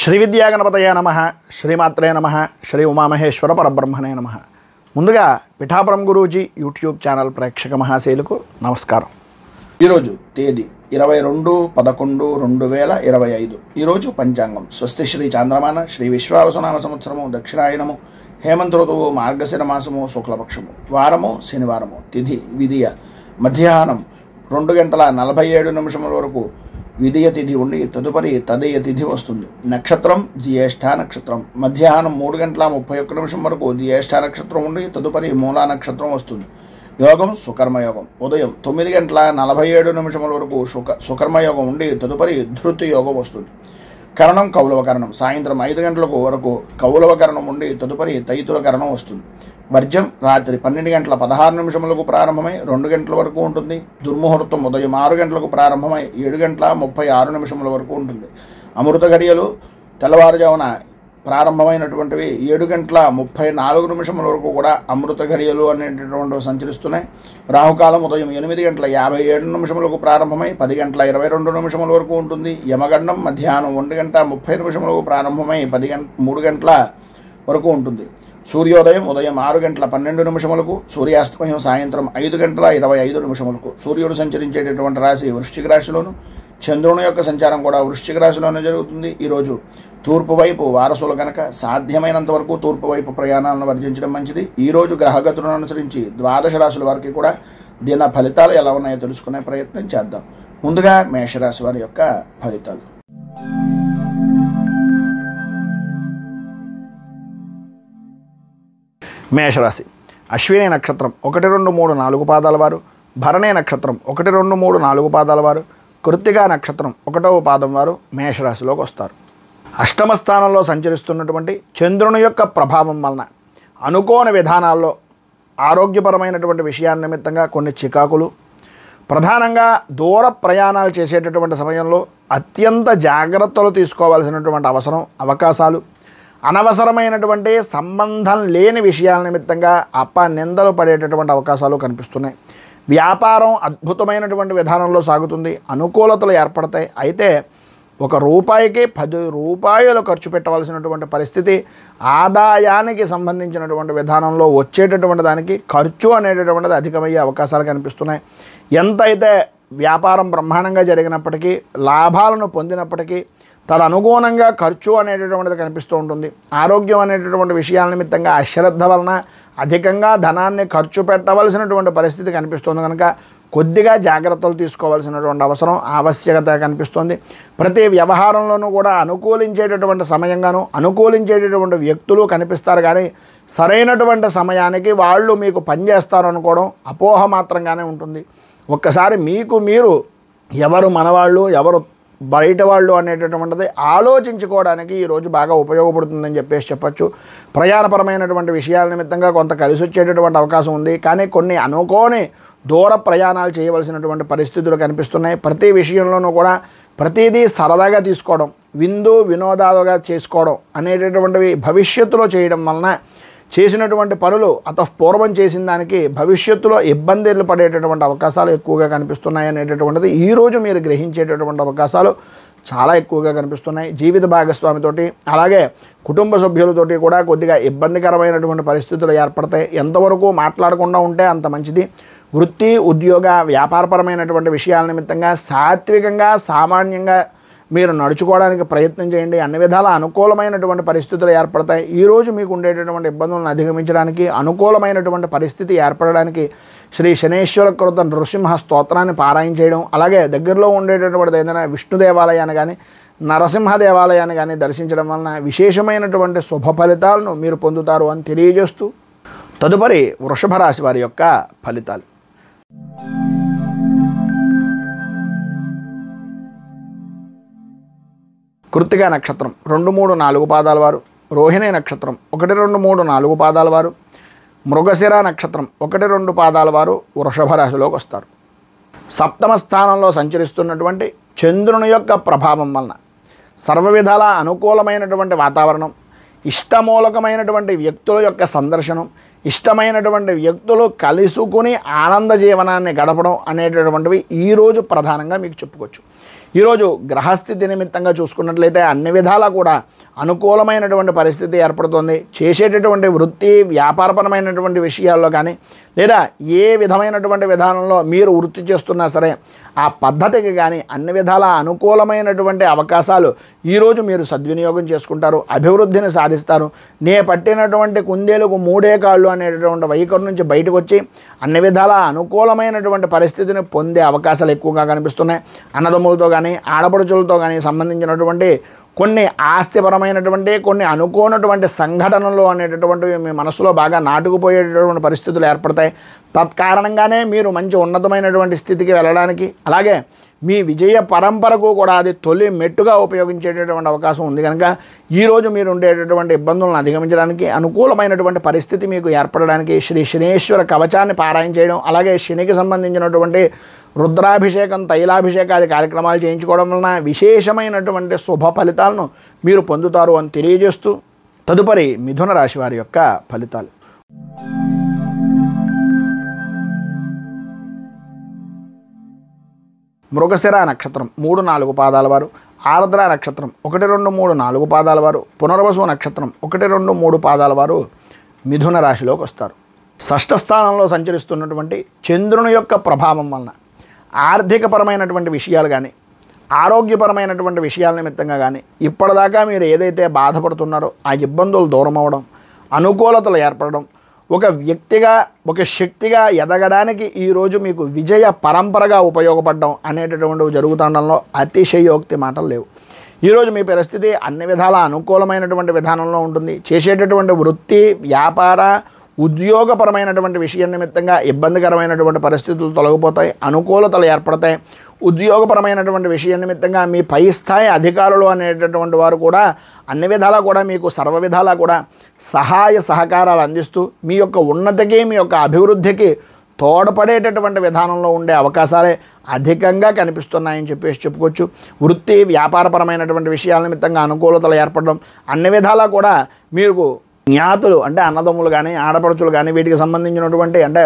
శ్రీ విద్యాగణపతయ నమః, శ్రీమాత్రే నమః, శ్రీ ఉమామహేశ్వర పరబ్రహ్మణే నమః. ముందుగా పిఠాపురం గురూజీ యూట్యూబ్ ఛానల్ ప్రేక్షక మహాశైలకు నమస్కారం. ఈరోజు తేదీ 22/11/2025. ఈరోజు పంచాంగం స్వస్తి శ్రీ చాంద్రమాన శ్రీ విశ్వావసనామ సంవత్సరము దక్షిణాయనము హేమంత ఋతువు మార్గశిర మాసము శుక్లపక్షము వారము శనివారము తిథి విధియ మధ్యాహ్నం 2:47 వరకు విధియ తిథి ఉండి తదుపరి తదయ తిథి వస్తుంది. నక్షత్రం జ్యేష్ఠ నక్షత్రం. మధ్యాహ్నం 3:31 వరకు జ్యేష్ఠ నక్షత్రం ఉండి తదుపరి మూలా నక్షత్రం వస్తుంది. యోగం సుకర్మయోగం. ఉదయం 9:47 వరకు సుకర్మయోగం ఉండి తదుపరి ధృతి యోగం వస్తుంది. కరణం కౌలవ కరణం. సాయంత్రం 5 వరకు కౌలవ కరణం ఉండి తదుపరి తైతుల కరణం వస్తుంది. వర్జం రాత్రి 12:16 ప్రారంభమై 2 గంటల వరకు ఉంటుంది. దుర్ముహూర్తం ఉదయం 6 గంటలకు ప్రారంభమై 7:36 వరకు ఉంటుంది. అమృత గడియలు తెల్లవారుజామున ప్రారంభమైనటువంటివి 7:34 వరకు కూడా అమృత గడియలు అనేటటువంటివి సంచరిస్తున్నాయి. రాహుకాలం ఉదయం 8:57 ప్రారంభమై 10:22 వరకు ఉంటుంది. యమగండం మధ్యాహ్నం 1:30 ప్రారంభమై 3 గంటల వరకు ఉంటుంది. సూర్యోదయం ఉదయం 6:12 సూర్యాస్తమయం సాయంత్రం 5:25 సూర్యుడు సంచరించేటటువంటి రాశి వృశ్చిక రాశిలోను, చంద్రుని యొక్క సంచారం కూడా వృశ్చిక రాశిలోనే జరుగుతుంది. ఈరోజు తూర్పు వైపు వారసులు కనుక సాధ్యమైనంత వరకు తూర్పు వైపు ప్రయాణాలను వర్జించడం మంచిది. ఈరోజు గ్రహగతులను అనుసరించి 12 రాశుల వారికి కూడా దిన ఫలితాలు ఎలా ఉన్నాయో తెలుసుకునే ప్రయత్నం చేద్దాం. ముందుగా మేషరాశి వారి యొక్క ఫలితాలు. మేషరాశి అశ్విని నక్షత్రం 1, 2, 3, 4 పాదాల వారు, భరణి నక్షత్రం 1, 2, 3, 4 పాదాల వారు, కృత్తికా నక్షత్రం 1వ పాదం వారు మేషరాశిలోకి వస్తారు. అష్టమ స్థానంలో సంచరిస్తున్నటువంటి చంద్రుని యొక్క ప్రభావం వలన అనుకోని విధానాల్లో ఆరోగ్యపరమైనటువంటి విషయాల నిమిత్తంగా కొన్ని చికాకులు, ప్రధానంగా దూర ప్రయాణాలు చేసేటటువంటి సమయంలో అత్యంత జాగ్రత్తలు తీసుకోవాల్సినటువంటి అవకాశాలు, అనవసరమైనటువంటి సంబంధం లేని విషయాల నిమిత్తంగా నిందలు పడేటటువంటి అవకాశాలు కనిపిస్తున్నాయి. వ్యాపారం అద్భుతమైనటువంటి విధానంలో సాగుతుంది. అనుకూలతలు ఏర్పడతాయి. అయితే ₹1కి 10 రూపాయలు ఖర్చు పెట్టవలసినటువంటి పరిస్థితి, ఆదాయానికి సంబంధించినటువంటి విధానంలో వచ్చేటటువంటి దానికి ఖర్చు అనేటటువంటిది అధికమయ్యే అవకాశాలు కనిపిస్తున్నాయి. ఎంతైతే వ్యాపారం బ్రహ్మాండంగా జరిగినప్పటికీ, లాభాలను పొందినప్పటికీ తదనుగుణంగా ఖర్చు అనేటటువంటిది కనిపిస్తూ ఉంటుంది. ఆరోగ్యం అనేటటువంటి విషయాల నిమిత్తంగా అశ్రద్ధ వలన అధికంగా ధనాన్ని ఖర్చు పెట్టవలసినటువంటి పరిస్థితి కనిపిస్తుంది. కనుక కొద్దిగా జాగ్రత్తలు తీసుకోవాల్సినటువంటి ఆవశ్యకత కనిపిస్తుంది. ప్రతి వ్యవహారంలోనూ కూడా అనుకూలించేటటువంటి సమయంగాను అనుకూలించేటటువంటి వ్యక్తులు కనిపిస్తారు. కానీ సరైనటువంటి సమయానికి వాళ్ళు మీకు పనిచేస్తారు అనుకోవడం అపోహ మాత్రంగానే ఉంటుంది. ఒక్కసారి మీకు మీరు ఎవరు మనవాళ్ళు ఎవరు బయట వాళ్ళు అనేటటువంటిది ఆలోచించుకోవడానికి ఈరోజు బాగా ఉపయోగపడుతుందని చెప్పచ్చు. ప్రయాణపరమైనటువంటి విషయాల నిమిత్తంగా కొంత కలిసి వచ్చేటటువంటి అవకాశం ఉంది. కానీ కొన్ని అనుకోని దూర ప్రయాణాలు చేయవలసినటువంటి పరిస్థితులు కనిపిస్తున్నాయి. ప్రతి విషయంలోనూ కూడా ప్రతిదీ సరదాగా తీసుకోవడం, విందు వినోదాలుగా చేసుకోవడం అనేటటువంటివి భవిష్యత్తులో చేయడం వలన చేసినటువంటి పనులు పూర్వం చేసిన దానికి భవిష్యత్తులో ఇబ్బందులు పడేటటువంటి అవకాశాలు ఎక్కువగా కనిపిస్తున్నాయి అనేటటువంటిది ఈరోజు మీరు గ్రహించేటటువంటి అవకాశాలు చాలా ఎక్కువగా కనిపిస్తున్నాయి. జీవిత భాగస్వామితోటి అలాగే కుటుంబ సభ్యులతోటి కూడా కొద్దిగా ఇబ్బందికరమైనటువంటి పరిస్థితులు ఏర్పడతాయి. ఎంతవరకు మాట్లాడకుండా ఉంటే అంత మంచిది. వృత్తి ఉద్యోగ వ్యాపారపరమైనటువంటి విషయాల నిమిత్తంగా సాత్వికంగా సామాన్యంగా మీరు నడుచుకోవడానికి ప్రయత్నం చేయండి. అన్ని విధాల అనుకూలమైనటువంటి పరిస్థితులు ఏర్పడతాయి. ఈరోజు మీకు ఉండేటటువంటి ఇబ్బందులను అధిగమించడానికి అనుకూలమైనటువంటి పరిస్థితి ఏర్పడడానికి శ్రీ శనేశ్వర కృత నృసింహ స్తోత్రాన్ని పారాయణ చేయడం, అలాగే దగ్గరలో ఉండేటటువంటి ఏదైనా విష్ణు దేవాలయాన్ని కానీ నరసింహ దేవాలయాన్ని కానీ దర్శించడం వలన విశేషమైనటువంటి శుభ ఫలితాలను మీరు పొందుతారు అని తెలియజేస్తూ తదుపరి వృషభ రాశి వారి యొక్క ఫలితాలు. కృత్తికా నక్షత్రం 2, 3, 4 పాదాల వారు, రోహిణి నక్షత్రం 1, 2, 3, 4 పాదాల వారు, మృగశిర నక్షత్రం 1, 2 పాదాల వారు వృషభ రాశిలోకి వస్తారు. సప్తమ స్థానంలో సంచరిస్తున్నటువంటి చంద్రుని యొక్క ప్రభావం వలన సర్వ విధాల అనుకూలమైనటువంటి వాతావరణం, ఇష్టమూలకమైనటువంటి వ్యక్తుల యొక్క సందర్శనం, ఇష్టమైనటువంటి వ్యక్తులు కలుసుకుని ఆనంద జీవనాన్ని గడపడం అనేటటువంటివి ఈరోజు ప్రధానంగా మీకు చెప్పుకోవచ్చు. ఈరోజు గ్రహస్థితి నిమిత్తంగా చూసుకున్నట్లయితే అన్ని విధాలా కూడా అనుకూలమైనటువంటి పరిస్థితి ఏర్పడుతుంది. చేసేటటువంటి వృత్తి వ్యాపారపరమైనటువంటి విషయాల్లో కానీ లేదా ఏ విధమైనటువంటి విధానంలో మీరు వృత్తి చేస్తున్నా సరే ఆ పద్ధతికి కానీ అన్ని విధాల అనుకూలమైనటువంటి అవకాశాలు ఈరోజు మీరు సద్వినియోగం చేసుకుంటారు, అభివృద్ధిని సాధిస్తారు. నే పట్టినటువంటి కుందేలకు మూడే కాళ్ళు అనేటటువంటి వైఖరి నుంచి బయటకు వచ్చి అన్ని విధాల అనుకూలమైనటువంటి పరిస్థితిని పొందే అవకాశాలు ఎక్కువగా కనిపిస్తున్నాయి. అన్నదమ్ములతో కానీ ఆడపడుచులతో కానీ సంబంధించినటువంటి కొన్ని ఆస్తిపరమైనటువంటి కొన్ని అనుకోనటువంటి సంఘటనలు అనేటటువంటివి మీ మనసులో బాగా నాటుకుపోయేటటువంటి పరిస్థితులు ఏర్పడతాయి. తత్కారణంగానే మీరు మంచి ఉన్నతమైనటువంటి స్థితికి వెళ్ళడానికి అలాగే మీ విజయ పరంపరకు కూడా అది తొలి మెట్టుగా ఉపయోగించేటటువంటి అవకాశం ఉంది. కనుక ఈరోజు మీరు ఉండేటటువంటి ఇబ్బందులను అధిగమించడానికి అనుకూలమైనటువంటి పరిస్థితి మీకు ఏర్పడడానికి శ్రీ శనేశ్వర కవచాన్ని పారాయణ చేయడం అలాగే శనికి సంబంధించినటువంటి రుద్రాభిషేకం తైలాభిషేకాది కార్యక్రమాలు చేయించుకోవడం వలన విశేషమైనటువంటి శుభ ఫలితాలను మీరు పొందుతారు అని తెలియజేస్తూ తదుపరి మిథున రాశి వారి యొక్క ఫలితాలు. మృగశిర నక్షత్రం 3-4 పాదాల వారు, ఆర్ద్ర నక్షత్రం 1, 2, 3, 4 పాదాల వారు, పునర్వసు నక్షత్రం 1, 2, 3 పాదాల వారు మిథున రాశిలోకి వస్తారు. షష్ఠ స్థానంలో సంచరిస్తున్నటువంటి చంద్రుని యొక్క ప్రభావం వలన ఆర్థికపరమైనటువంటి విషయాలు కానీ ఆరోగ్యపరమైనటువంటి విషయాల నిమిత్తంగా కానీ ఇప్పటిదాకా మీరు ఏదైతే బాధపడుతున్నారో ఆ ఇబ్బందులు దూరం అవ్వడం, అనుకూలతలు ఏర్పడడం, ఒక వ్యక్తిగా ఒక శక్తిగా ఎదగడానికి ఈరోజు మీకు విజయ పరంపరగా ఉపయోగపడడం అనేటటువంటివి జరుగుతుండడంలో అతిశయోక్తి మాటలు లేవు. ఈరోజు మీ పరిస్థితి అన్ని విధాల అనుకూలమైనటువంటి విధానంలో ఉంటుంది. చేసేటటువంటి వృత్తి వ్యాపార ఉద్యోగపరమైనటువంటి విషయం నిమిత్తంగా ఇబ్బందికరమైనటువంటి పరిస్థితులు తొలగిపోతాయి, అనుకూలతలు ఏర్పడతాయి. ఉద్యోగపరమైనటువంటి విషయం నిమిత్తంగా మీ పై స్థాయి అధికారులు అనేటటువంటి వారు కూడా అన్ని విధాలా కూడా మీకు సర్వ విధాలా కూడా సహాయ సహకారాలు అందిస్తూ మీ యొక్క ఉన్నతికి మీ యొక్క అభివృద్ధికి తోడ్పడేటటువంటి విధానంలో ఉండే అవకాశాలే అధికంగా కనిపిస్తున్నాయని చెప్పుకోవచ్చు. వృత్తి వ్యాపారపరమైనటువంటి విషయాల నిమిత్తంగా అనుకూలతలు ఏర్పడడం అన్ని విధాలా కూడా మీకు జ్ఞాతులు అంటే అన్నదమ్ములు కానీ ఆడపడుచులు కానీ వీటికి సంబంధించినటువంటి అంటే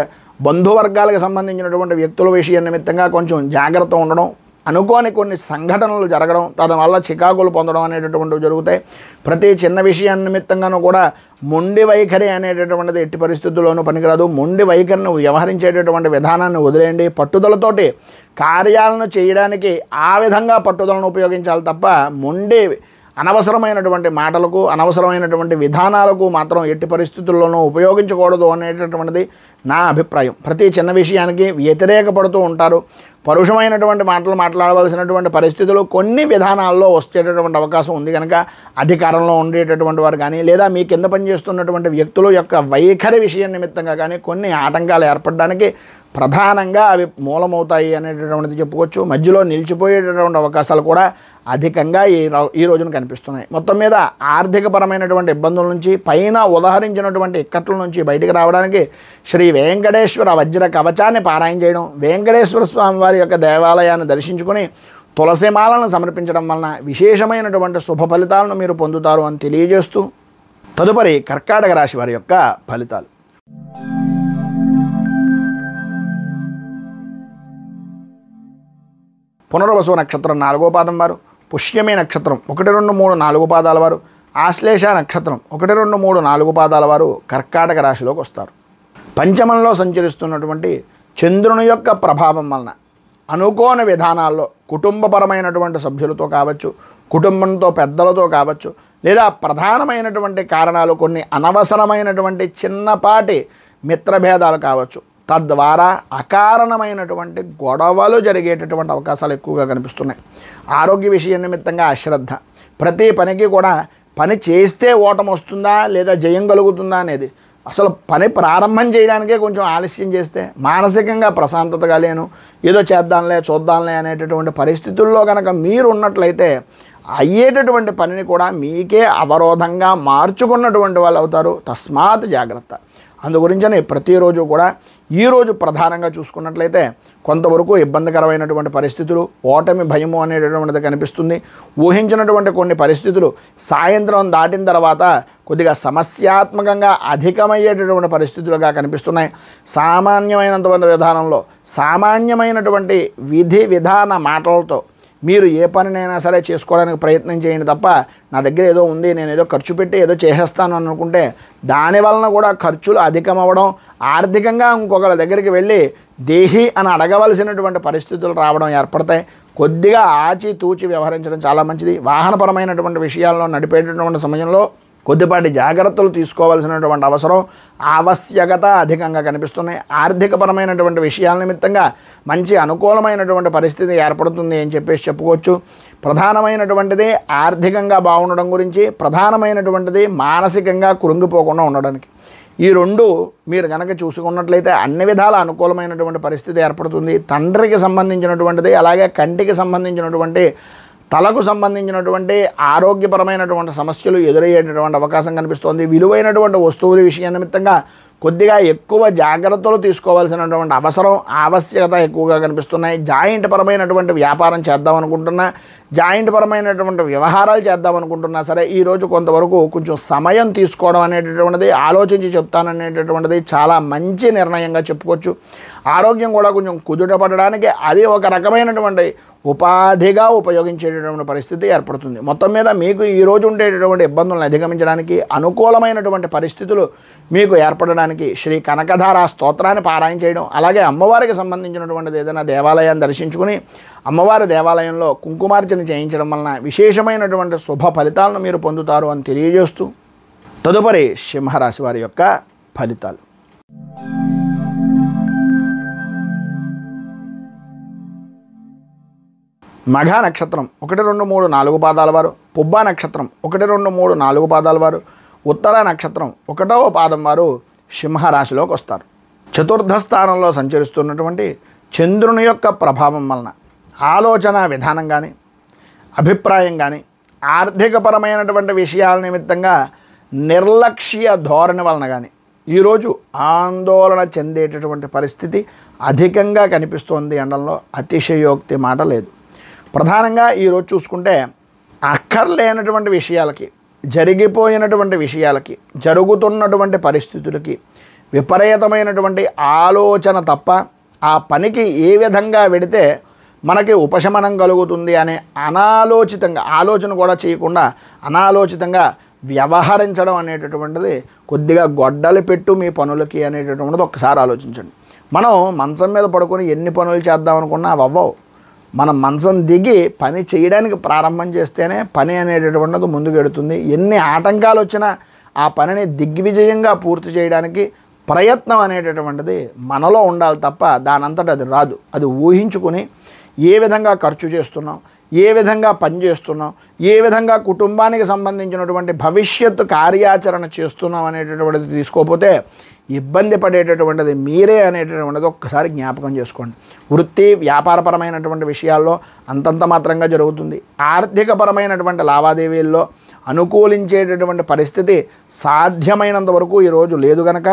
బంధువర్గాలకు సంబంధించినటువంటి వ్యక్తుల విషయం నిమిత్తంగా కొంచెం జాగ్రత్త ఉండడం, అనుకోని కొన్ని సంఘటనలు జరగడం, దానివల్ల చికాకులు పొందడం అనేటటువంటివి జరుగుతాయి. ప్రతి చిన్న విషయం నిమిత్తంగానూ కూడా మొండి వైఖరి అనేటటువంటిది ఎట్టి పరిస్థితుల్లోనూ పనికిరాదు. మొండి వైఖరిని వ్యవహరించేటటువంటి విధానాన్ని వదిలేయండి. పట్టుదలతోటి కార్యాలను చేయడానికి ఆ విధంగా పట్టుదలను ఉపయోగించాలి తప్ప మొండి అనవసరమైనటువంటి మాటలకు అనవసరమైనటువంటి విధానాలకు మాత్రం ఎట్టి పరిస్థితుల్లోనూ ఉపయోగించకూడదు అనేటటువంటిది నా అభిప్రాయం. ప్రతి చిన్న విషయానికి వ్యతిరేకపడుతూ ఉంటారు. పరుషమైనటువంటి మాటలు మాట్లాడవలసినటువంటి పరిస్థితులు కొన్ని విధానాల్లో వచ్చేటటువంటి అవకాశం ఉంది. కనుక అధికారంలో ఉండేటటువంటి వారు కానీ లేదా మీ కింద పనిచేస్తున్నటువంటి వ్యక్తుల యొక్క వైఖరి విషయం నిమిత్తంగా కానీ కొన్ని ఆటంకాలు ఏర్పడడానికి ప్రధానంగా అవి మూలమవుతాయి అనేటటువంటిది చెప్పుకోవచ్చు. మధ్యలో నిలిచిపోయేటటువంటి అవకాశాలు కూడా అధికంగా ఈ రోజున కనిపిస్తున్నాయి. మొత్తం మీద ఆర్థికపరమైనటువంటి ఇబ్బందుల నుంచి పైన ఉదహరించినటువంటి ఇక్కట్ల నుంచి బయటికి రావడానికి శ్రీ వెంకటేశ్వర వజ్ర కవచాన్ని పారాయణ చేయడం, వెంకటేశ్వర స్వామి వారి యొక్క దేవాలయాన్ని దర్శించుకొని తులసిమాలను సమర్పించడం వలన విశేషమైనటువంటి శుభ ఫలితాలను మీరు పొందుతారు అని తెలియజేస్తూ తదుపరి కర్కాటక రాశి వారి యొక్క ఫలితాలు. పునర్వసు నక్షత్రం 4వ పాదం వారు, పుష్యమి నక్షత్రం 1, 2, 3, 4 పాదాల వారు, ఆశ్లేష నక్షత్రం 1, 2, 3, 4 పాదాల వారు కర్కాటక రాశిలోకి వస్తారు. పంచమంలో సంచరిస్తున్నటువంటి చంద్రుని యొక్క ప్రభావం వలన అనుకోని విధానాల్లో కుటుంబపరమైనటువంటి సభ్యులతో కావచ్చు, కుటుంబంతో పెద్దలతో కావచ్చు, లేదా ప్రధానమైనటువంటి కారణాలు కొన్ని అనవసరమైనటువంటి చిన్నపాటి మిత్రభేదాలు కావచ్చు, తద్వారా అకారణమైనటువంటి గొడవలు జరిగేటటువంటి అవకాశాలు ఎక్కువగా కనిపిస్తున్నాయి. ఆరోగ్య విషయం నిమిత్తంగా అశ్రద్ధ, ప్రతి పనికి కూడా పని చేస్తే ఓటమి వస్తుందా లేదా జయం కలుగుతుందా అనేది అసలు పని ప్రారంభం చేయడానికే కొంచెం ఆలస్యం చేస్తే మానసికంగా ప్రశాంతతగా లేను, ఏదో చేద్దాంలే చూద్దాంలే అనేటటువంటి పరిస్థితుల్లో కనుక మీరు ఉన్నట్లయితే అయ్యేటటువంటి పనిని కూడా మీకే అవరోధంగా మార్చుకున్నటువంటి వాళ్ళు అవుతారు. తస్మాత్ జాగ్రత్త. అందుగురించని ప్రతిరోజు కూడా ఈరోజు ప్రధానంగా చూసుకున్నట్లయితే కొంతవరకు ఇబ్బందికరమైనటువంటి పరిస్థితులు, ఓటమి భయము అనేటటువంటిది కనిపిస్తుంది. ఊహించినటువంటి కొన్ని పరిస్థితులు సాయంత్రం దాటిన తర్వాత కొద్దిగా సమస్యాత్మకంగా అధికమయ్యేటటువంటి పరిస్థితులుగా కనిపిస్తున్నాయి. సామాన్యమైనంత విధానంలో సామాన్యమైనటువంటి విధి విధాన మాటలతో మీరు ఏ పనినైనా సరే చేసుకోవడానికి ప్రయత్నం చేయండి తప్ప నా దగ్గర ఏదో ఉంది, నేను ఏదో ఖర్చు పెట్టి ఏదో చేసేస్తాను అనుకుంటే దాని వలన కూడా ఖర్చులు అధికమవ్వడం, ఆర్థికంగా ఇంకొకరి దగ్గరికి వెళ్ళి దేహి అని అడగవలసినటువంటి పరిస్థితులు రావడం ఏర్పడతాయి. కొద్దిగా ఆచితూచి వ్యవహరించడం చాలా మంచిది. వాహనపరమైనటువంటి విషయాల్లో నడిపేటటువంటి సమయంలో కొద్దిపాటి జాగ్రత్తలు తీసుకోవాల్సినటువంటి అవసరం, ఆవశ్యకత అధికంగా కనిపిస్తున్నాయి. ఆర్థికపరమైనటువంటి విషయాల నిమిత్తంగా మంచి అనుకూలమైనటువంటి పరిస్థితి ఏర్పడుతుంది అని చెప్పేసి చెప్పుకోవచ్చు. ప్రధానమైనటువంటిది ఆర్థికంగా బాగుండడం గురించి, ప్రధానమైనటువంటిది మానసికంగా కృంగిపోకుండా ఉండడానికి. ఈ రెండు మీరు కనుక చూసుకున్నట్లయితే అన్ని విధాల అనుకూలమైనటువంటి పరిస్థితి ఏర్పడుతుంది. తండ్రికి సంబంధించినటువంటిది, అలాగే కంటికి సంబంధించినటువంటి, తలకు సంబంధించినటువంటి ఆరోగ్యపరమైనటువంటి సమస్యలు ఎదురయ్యేటటువంటి అవకాశం కనిపిస్తోంది. విలువైనటువంటి వస్తువుల విషయం నిమిత్తంగా కొద్దిగా ఎక్కువ జాగ్రత్తలు తీసుకోవాల్సినటువంటి అవసరం, ఆవశ్యకత ఎక్కువగా కనిపిస్తున్నాయి. జాయింట్ పరమైనటువంటి వ్యాపారం చేద్దాం అనుకుంటున్నా, జాయింట్ పరమైనటువంటి వ్యవహారాలు చేద్దాం అనుకుంటున్నా సరే ఈరోజు కొంతవరకు కొంచెం సమయం తీసుకోవడం అనేటటువంటిది, ఆలోచించి చెప్తాననేటటువంటిది చాలా మంచి నిర్ణయంగా చెప్పుకోవచ్చు. ఆరోగ్యం కూడా కొంచెం కుదుటపడడానికి అది ఒక రకమైనటువంటి ఉపాధిగా ఉపయోగించేటటువంటి పరిస్థితి ఏర్పడుతుంది. మొత్తం మీద మీకు ఈరోజు ఉండేటటువంటి ఇబ్బందులను అధిగమించడానికి, అనుకూలమైనటువంటి పరిస్థితులు మీకు ఏర్పడడానికి శ్రీ కనకధార స్తోత్రాన్ని పారాయణ చేయడం, అలాగే అమ్మవారికి సంబంధించినటువంటిది ఏదైనా దేవాలయాన్ని దర్శించుకుని అమ్మవారి దేవాలయంలో కుంకుమార్చన చేయించడం వలన విశేషమైనటువంటి శుభ ఫలితాలను మీరు పొందుతారు అని తెలియజేస్తూ తదుపరి సింహరాశి వారి యొక్క ఫలితాలు. మఘ నక్షత్రం 1, 2, 3, 4 పాదాల వారు, పుబ్బ నక్షత్రం 1, 2, 3, 4 పాదాల వారు, ఉత్తర నక్షత్రం 1వ పాదం వారు సింహరాశిలోకి వస్తారు. చతుర్థ స్థానంలో సంచరిస్తున్నటువంటి చంద్రుని యొక్క ప్రభావం వలన ఆలోచన విధానం కానీ, అభిప్రాయం కానీ, ఆర్థికపరమైనటువంటి విషయాల నిమిత్తంగా నిర్లక్ష్య ధోరణి వలన కానీ ఈరోజు ఆందోళన చెందేటటువంటి పరిస్థితి అధికంగా కనిపిస్తోంది అనడంలో అతిశయోక్తి మాట లేదు. ప్రధానంగా ఈరోజు చూసుకుంటే అక్కర్లేనటువంటి విషయాలకి, జరిగిపోయినటువంటి విషయాలకి, జరుగుతున్నటువంటి పరిస్థితులకి విపరీతమైనటువంటి ఆలోచన తప్ప ఆ పనికి ఏ విధంగా వెడితే మనకి ఉపశమనం కలుగుతుంది అనే అనాలోచితంగా, ఆలోచన కూడా చేయకుండా అనాలోచితంగా వ్యవహరించడం అనేటటువంటిది కొద్దిగా గొడ్డలి పెట్టు మీ పనులకి అనేటటువంటిది ఒక్కసారి ఆలోచించండి. మనం మంచం మీద పడుకొని ఎన్ని పనులు చేద్దాం అనుకున్నా అవి అవ్వవు. మనం మంచం దిగి పని చేయడానికి ప్రారంభం చేస్తేనే పని అనేటటువంటిది ముందుకు ఎడుతుంది. ఎన్ని ఆటంకాలు వచ్చినా ఆ పనిని దిగ్విజయంగా పూర్తి చేయడానికి ప్రయత్నం అనేటటువంటిది మనలో ఉండాలి తప్ప దానంతట అది రాదు. అది ఊహించుకుని ఏ విధంగా ఖర్చు చేస్తున్నాం, ఏ విధంగా పని చేస్తున్నాం, ఏ విధంగా కుటుంబానికి సంబంధించినటువంటి భవిష్యత్తు కార్యాచరణ చేస్తున్నాం అనేటటువంటిది తీసుకోకపోతే ఇబ్బంది పడేటటువంటిది మీరే అనేటటువంటిది ఒక్కసారి జ్ఞాపకం చేసుకోండి. వృత్తి వ్యాపారపరమైనటువంటి విషయాల్లో అంతంత మాత్రంగా జరుగుతుంది. ఆర్థికపరమైనటువంటి లావాదేవీల్లో అనుకూలించేటటువంటి పరిస్థితి సాధ్యమైనంత వరకు ఈరోజు లేదు కనుక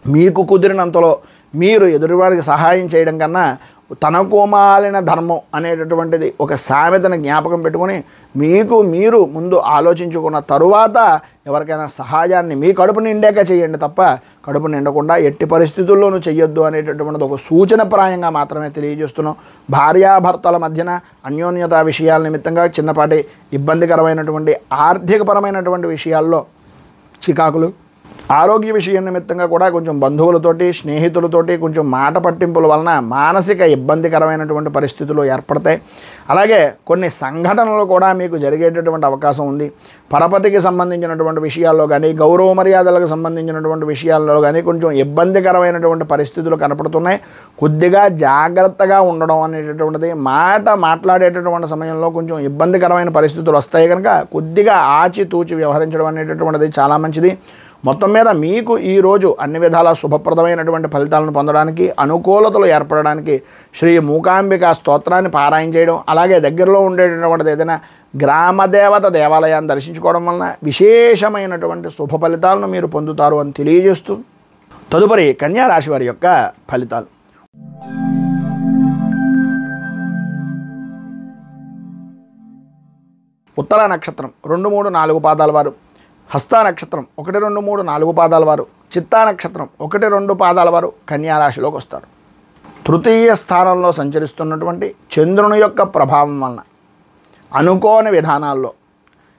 మీకు కుదిరినంతలో మీరు ఎదురువారికి సహాయం చేయడం కన్నా తనకు మాలిన ధర్మం అనేటటువంటిది ఒక సామెతను జ్ఞాపకం పెట్టుకొని మీకు మీరు ముందు ఆలోచించుకున్న తరువాత ఎవరికైనా సహాయాన్ని మీ కడుపు నిండాక చేయండి తప్ప కడుపు నిండకుండా ఎట్టి పరిస్థితుల్లోనూ చెయ్యొద్దు అనేటటువంటిది ఒక సూచనప్రాయంగా మాత్రమే తెలియజేస్తున్నాం. భార్యాభర్తల మధ్యన అన్యోన్యత విషయాల నిమిత్తంగా చిన్నపాటి ఇబ్బందికరమైనటువంటి ఆర్థికపరమైనటువంటి విషయాల్లో చికాకులు, ఆరోగ్య విషయం నిమిత్తంగా కూడా కొంచెం బంధువులతోటి, స్నేహితులతోటి కొంచెం మాట పట్టింపుల వలన మానసిక ఇబ్బందికరమైనటువంటి పరిస్థితులు ఏర్పడతాయి. అలాగే కొన్ని సంఘటనలు కూడా మీకు జరిగేటటువంటి అవకాశం ఉంది. పరపతికి సంబంధించినటువంటి విషయాల్లో కానీ, గౌరవ మర్యాదలకు సంబంధించినటువంటి విషయాల్లో కానీ కొంచెం ఇబ్బందికరమైనటువంటి పరిస్థితులు కనపడుతున్నాయి. కొద్దిగా జాగ్రత్తగా ఉండడం అనేటటువంటిది, మాట్లాడేటటువంటి సమయంలో కొంచెం ఇబ్బందికరమైన పరిస్థితులు వస్తాయి కనుక కొద్దిగా ఆచితూచి వ్యవహరించడం అనేటటువంటిది చాలా మంచిది. మొత్తం మీద మీకు ఈరోజు అన్ని విధాల శుభప్రదమైనటువంటి ఫలితాలను పొందడానికి, అనుకూలతలు ఏర్పడడానికి శ్రీ మూకాంబిక స్తోత్రాన్ని పారాయణ చేయడం, అలాగే దగ్గరలో ఉండేటటువంటిది ఏదైనా గ్రామదేవత దేవాలయాన్ని దర్శించుకోవడం వలన విశేషమైనటువంటి శుభ ఫలితాలను మీరు పొందుతారు అని తెలియజేస్తూ తదుపరి కన్యా రాశి వారి యొక్క ఫలితాలు. ఉత్తర నక్షత్రం 2, 3, 4 పాదాల వారు, హస్త నక్షత్రం 1, 2, 3, 4 పాదాల వారు, చిత్తా నక్షత్రం 1, 2 పాదాల వారు కన్యారాశిలోకి వస్తారు. తృతీయ స్థానంలో సంచరిస్తున్నటువంటి చంద్రుని యొక్క ప్రభావం వలన అనుకోని విధానాల్లో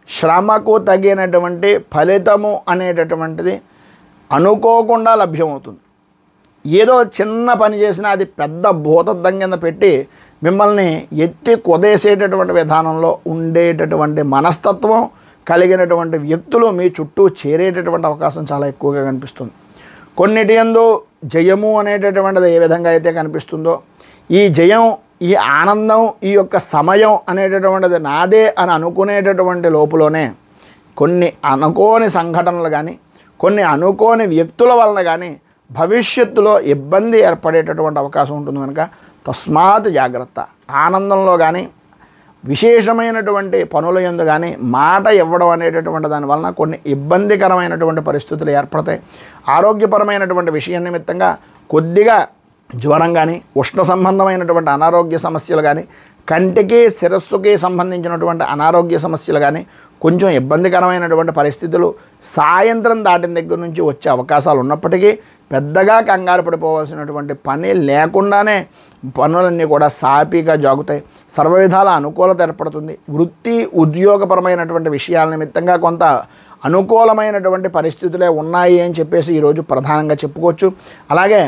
శ్రమకు తగినటువంటి ఫలితము అనేటటువంటిది అనుకోకుండా లభ్యమవుతుంది. ఏదో చిన్న పని చేసినా అది పెద్ద భూతద్దం కింద పెట్టి మిమ్మల్ని ఎత్తి కొదేసేటటువంటి విధానంలో ఉండేటటువంటి మనస్తత్వం కలిగినటువంటి వ్యక్తులు మీ చుట్టూ చేరేటటువంటి అవకాశం చాలా ఎక్కువగా కనిపిస్తుంది. కొన్నిటి యందు జయము అనేటటువంటిది ఏ విధంగా అయితే కనిపిస్తుందో, ఈ జయం, ఈ ఆనందం, ఈ యొక్క సమయం అనేటటువంటిది నాదే అని అనుకునేటటువంటి లోపులోనే కొన్ని అనుకోని సంఘటనలు కానీ, కొన్ని అనుకోని వ్యక్తుల వలన కానీ భవిష్యత్తులో ఇబ్బంది ఏర్పడేటటువంటి అవకాశం ఉంటుంది. కనుక తస్మాత్ జాగ్రత్త. ఆనందంలో కానీ, విశేషమైనటువంటి పనుల యందు కానీ మాట ఇవ్వడం అనేటటువంటి దానివలన కొన్ని ఇబ్బందికరమైనటువంటి పరిస్థితులు ఏర్పడతాయి. ఆరోగ్యపరమైనటువంటి విషయం నిమిత్తంగా కొద్దిగా జ్వరం కానీ, ఉష్ణ సంబంధమైనటువంటి అనారోగ్య సమస్యలు కానీ, కంటికి శిరస్సుకి సంబంధించినటువంటి అనారోగ్య సమస్యలు కానీ, కొంచెం ఇబ్బందికరమైనటువంటి పరిస్థితులు సాయంత్రం దాటిన దగ్గర నుంచి వచ్చే అవకాశాలు ఉన్నప్పటికీ పెద్దగా కంగారు పడిపోవాల్సినటువంటి పని లేకుండానే పనులన్నీ కూడా సాపీగా జాగుతాయి. సర్వవిధాల అనుకూలత ఏర్పడుతుంది. వృత్తి ఉద్యోగపరమైనటువంటి విషయాల నిమిత్తంగా కొంత అనుకూలమైనటువంటి పరిస్థితులే ఉన్నాయి అని చెప్పేసి ఈరోజు ప్రధానంగా చెప్పుకోవచ్చు. అలాగే